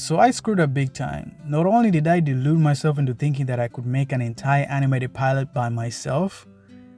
So I screwed up big time. Not only did I delude myself into thinking that I could make an entire animated pilot by myself,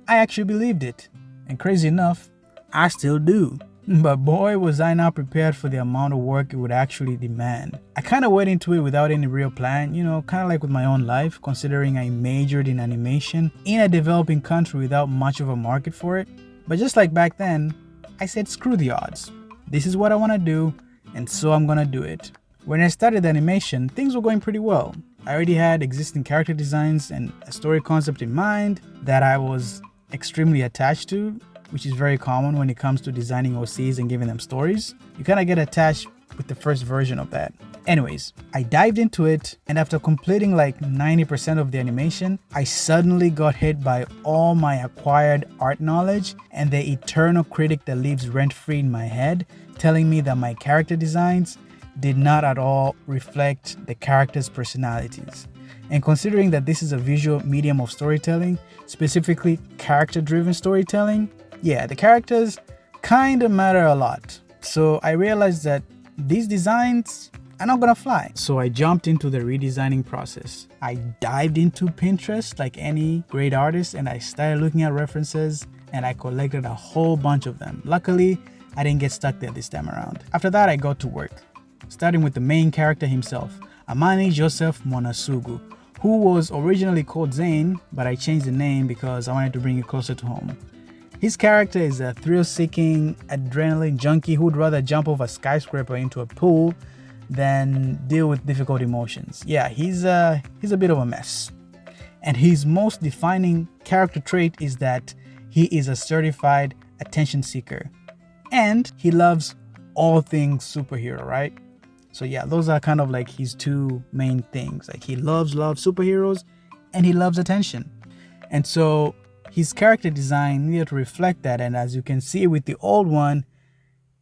I actually believed it. And crazy enough, I still do. But boy, was I not prepared for the amount of work it would actually demand. I kind of went into it without any real plan, kind of like with my own life, considering I majored in animation in a developing country without much of a market for it. But just like back then, I said screw the odds. This is what I want to do, and so I'm gonna do it. When I started animation, things were going pretty well. I already had existing character designs and a story concept in mind that I was extremely attached to, which is very common when it comes to designing OCs and giving them stories. You kind of get attached with the first version of that. Anyways, I dived into it, and after completing like 90% of the animation, I suddenly got hit by all my acquired art knowledge and the eternal critic that lives rent-free in my head, telling me that my character designs did not at all reflect the characters' personalities. And considering that this is a visual medium of storytelling, specifically character-driven storytelling, yeah, the characters kind of matter a lot. So I realized that these designs are not gonna fly. So I jumped into the redesigning process. I dived into Pinterest like any great artist, and I started looking at references, and I collected a whole bunch of them. Luckily, I didn't get stuck there this time around. After that, I got to work, starting with the main character himself, Amani Joseph Monasugu, who was originally called Zane, but I changed the name because I wanted to bring it closer to home. His character is a thrill-seeking adrenaline junkie who would rather jump off a skyscraper into a pool than deal with difficult emotions. Yeah, he's a bit of a mess. And his most defining character trait is that he is a certified attention seeker. And he loves all things superhero, right? So yeah, those are kind of like his two main things. Like he loves superheroes and he loves attention. And so his character design needed to reflect that, and as you can see with the old one,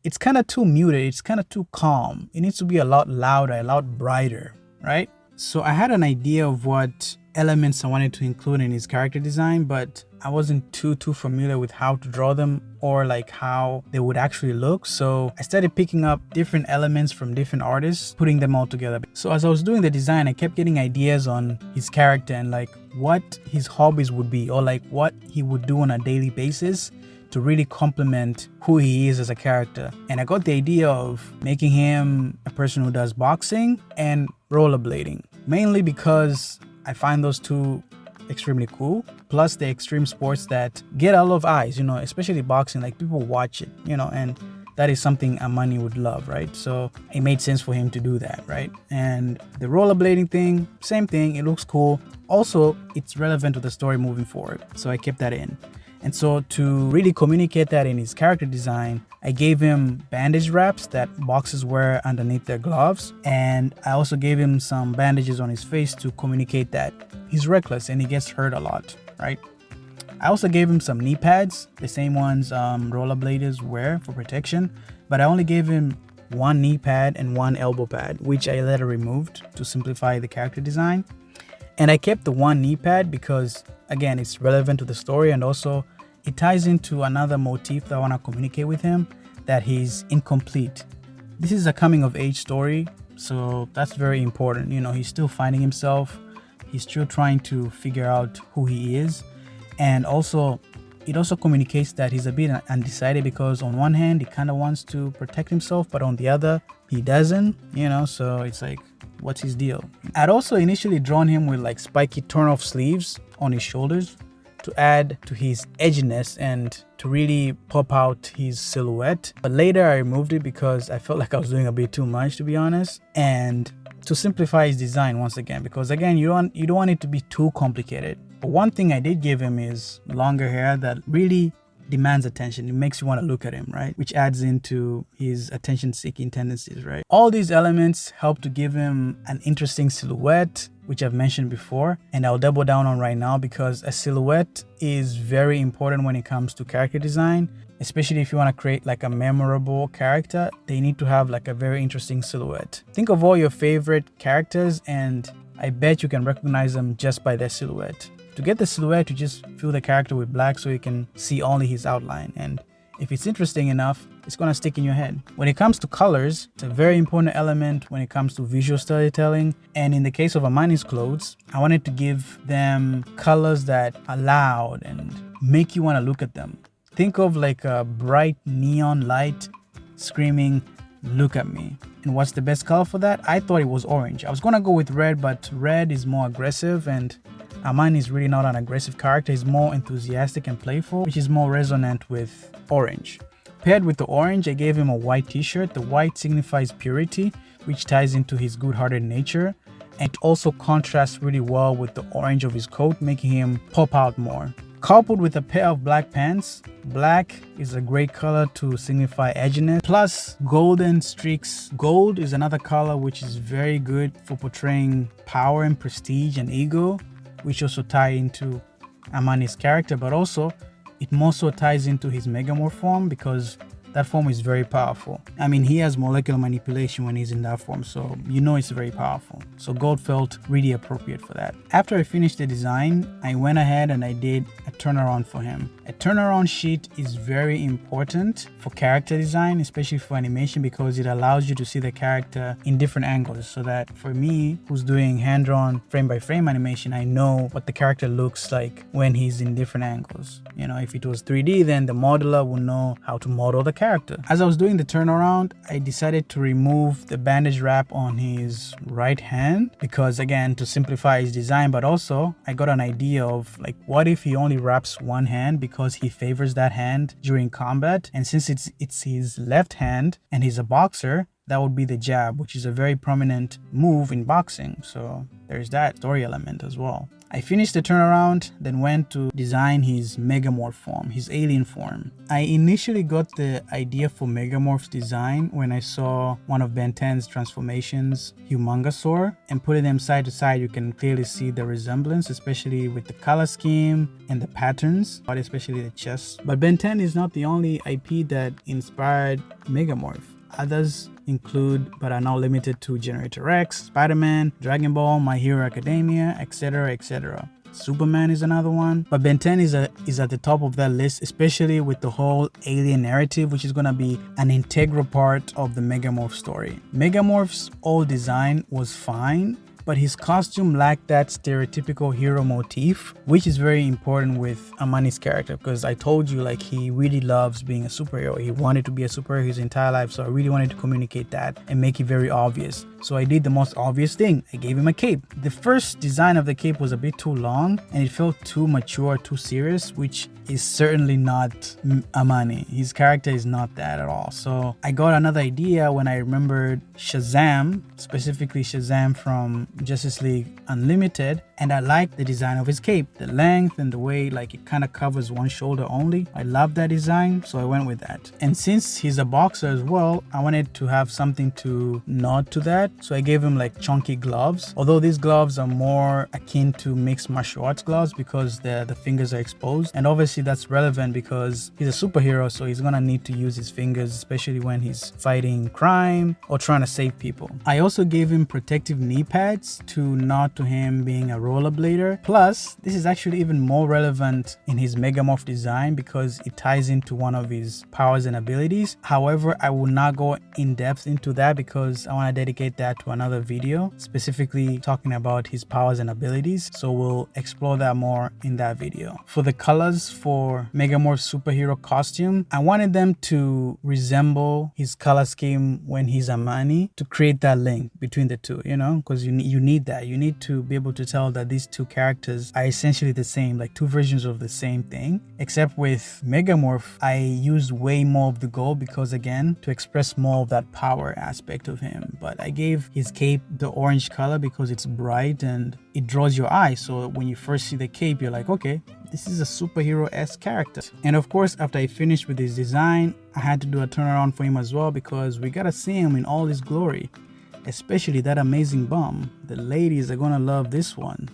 it's kind of too muted, it's kind of too calm. It needs to be a lot louder, a lot brighter, right? So I had an idea of what elements I wanted to include in his character design, but I wasn't too familiar with how to draw them or like how they would actually look. So I started picking up different elements from different artists, putting them all together. So as I was doing the design, I kept getting ideas on his character and like what his hobbies would be, or like what he would do on a daily basis to really complement who he is as a character. And I got the idea of making him a person who does boxing and rollerblading, mainly because I find those two extremely cool. Plus the extreme sports that get a lot of eyes, especially boxing, like people watch it, and that is something Amani would love, right? So it made sense for him to do that, right? And the rollerblading thing, same thing, it looks cool. Also, it's relevant to the story moving forward. So I kept that in. And so to really communicate that in his character design, I gave him bandage wraps that boxers wear underneath their gloves. And I also gave him some bandages on his face to communicate that he's reckless and he gets hurt a lot, right? I also gave him some knee pads, the same ones rollerbladers wear for protection, but I only gave him one knee pad and one elbow pad, which I later removed to simplify the character design. And I kept the one knee pad because, again, it's relevant to the story, and also it ties into another motif that I want to communicate with him, that he's incomplete. This is a coming of age story, so that's very important. He's still finding himself. He's still trying to figure out who he is. And also, it also communicates that he's a bit undecided because on one hand, he kind of wants to protect himself, but on the other, he doesn't, so it's like, what's his deal? I'd also initially drawn him with like spiky turn-off sleeves on his shoulders to add to his edginess and to really pop out his silhouette. But later I removed it because I felt like I was doing a bit too much, to be honest. And to simplify his design once again, because again, you don't want it to be too complicated. But one thing I did give him is longer hair that really demands attention. It makes you want to look at him, right? Which adds into his attention-seeking tendencies, right? All these elements help to give him an interesting silhouette, which I've mentioned before, and I'll double down on right now because a silhouette is very important when it comes to character design, especially if you want to create like a memorable character. They need to have like a very interesting silhouette. Think of all your favorite characters, and I bet you can recognize them just by their silhouette. To get the silhouette, you just fill the character with black so you can see only his outline, and if it's interesting enough, it's gonna stick in your head. When it comes to colors, it's a very important element when it comes to visual storytelling. And in the case of Amani's clothes, I wanted to give them colors that are loud and make you want to look at them. Think of like a bright neon light screaming, "Look at me." And what's the best color for that? I thought it was orange. I was gonna go with red, but red is more aggressive, and Amani is really not an aggressive character. He's more enthusiastic and playful, which is more resonant with orange. Paired with the orange, I gave him a white t-shirt. The white signifies purity, which ties into his good-hearted nature. And it also contrasts really well with the orange of his coat, making him pop out more. Coupled with a pair of black pants, black is a great color to signify edginess, plus golden streaks. Gold is another color which is very good for portraying power and prestige and ego, which also tie into Amani's character, but also it more so ties into his megamorph form because that form is very powerful. I mean, he has molecular manipulation when he's in that form, so you know it's very powerful. So gold felt really appropriate for that. After I finished the design, I went ahead and I did a turnaround for him. A turnaround sheet is very important for character design, especially for animation, because it allows you to see the character in different angles, so that for me, who's doing hand-drawn frame-by-frame animation, I know what the character looks like when he's in different angles. You know, if it was 3D, then the modeler will know how to model the character. As I was doing the turnaround, I decided to remove the bandage wrap on his right hand because, again, to simplify his design, but also I got an idea of like, what if he only wraps one hand because he favors that hand during combat, and since it's his left hand and he's a boxer, that would be the jab, which is a very prominent move in boxing. So there's that story element as well. I finished the turnaround, then went to design his megamorph form, his alien form. I initially got the idea for megamorph's design when I saw one of Ben 10's transformations, Humongosaur, and putting them side to side, you can clearly see the resemblance, especially with the color scheme and the patterns, but especially the chest. But Ben 10 is not the only IP that inspired megamorph. Others include, but are not limited to, Generator X, Spider-Man, Dragon Ball, My Hero Academia, etc., etc. Superman is another one, but Ben 10 is at the top of that list, especially with the whole alien narrative, which is going to be an integral part of the Megamorph story. Megamorph's old design was fine, but his costume lacked that stereotypical hero motif, which is very important with Amani's character, because I told you, like, he really loves being a superhero. He wanted to be a superhero his entire life, so I really wanted to communicate that and make it very obvious. So I did the most obvious thing. I gave him a cape. The first design of the cape was a bit too long and it felt too mature, too serious, which is certainly not Amani. His character is not that at all. So I got another idea when I remembered Shazam, specifically Shazam from Justice League Unlimited, and I liked the design of his cape, the length and the way like it kind of covers one shoulder only. I love that design, so I went with that. And since he's a boxer as well, I wanted to have something to nod to that, so I gave him like chunky gloves, although these gloves are more akin to mixed martial arts gloves because the fingers are exposed, and obviously that's relevant because he's a superhero, so he's gonna need to use his fingers, especially when he's fighting crime or trying to save people. I also gave him protective knee pads to nod to him being a rollerblader. Plus, this is actually even more relevant in his Megamorph design because it ties into one of his powers and abilities. However, I will not go in depth into that because I want to dedicate that to another video, specifically talking about his powers and abilities. So we'll explore that more in that video. For the colors for Megamorph's superhero costume, I wanted them to resemble his color scheme when he's Amani to create that link between the two, you know, because you need that. You need to be able to tell that these two characters are essentially the same, like two versions of the same thing, except with Megamorph, I used way more of the gold because, again, to express more of that power aspect of him. But I gave his cape the orange color because it's bright and it draws your eye. So when you first see the cape, you're like, okay, this is a superhero-esque character. And of course, after I finished with his design, I had to do a turnaround for him as well because we gotta see him in all his glory, especially that amazing bum. The ladies are gonna love this one.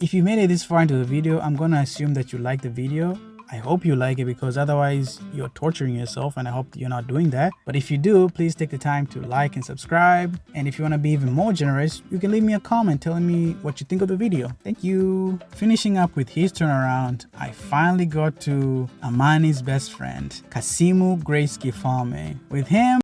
If you made it this far into the video, I'm gonna assume that you liked the video. I hope you like it, because otherwise you're torturing yourself, and I hope you're not doing that. But if you do, please take the time to like and subscribe. And if you want to be even more generous, you can leave me a comment telling me what you think of the video. Thank you. Finishing up with his turnaround, I finally got to Amani's best friend, Kasimu Grace Gifame. With him,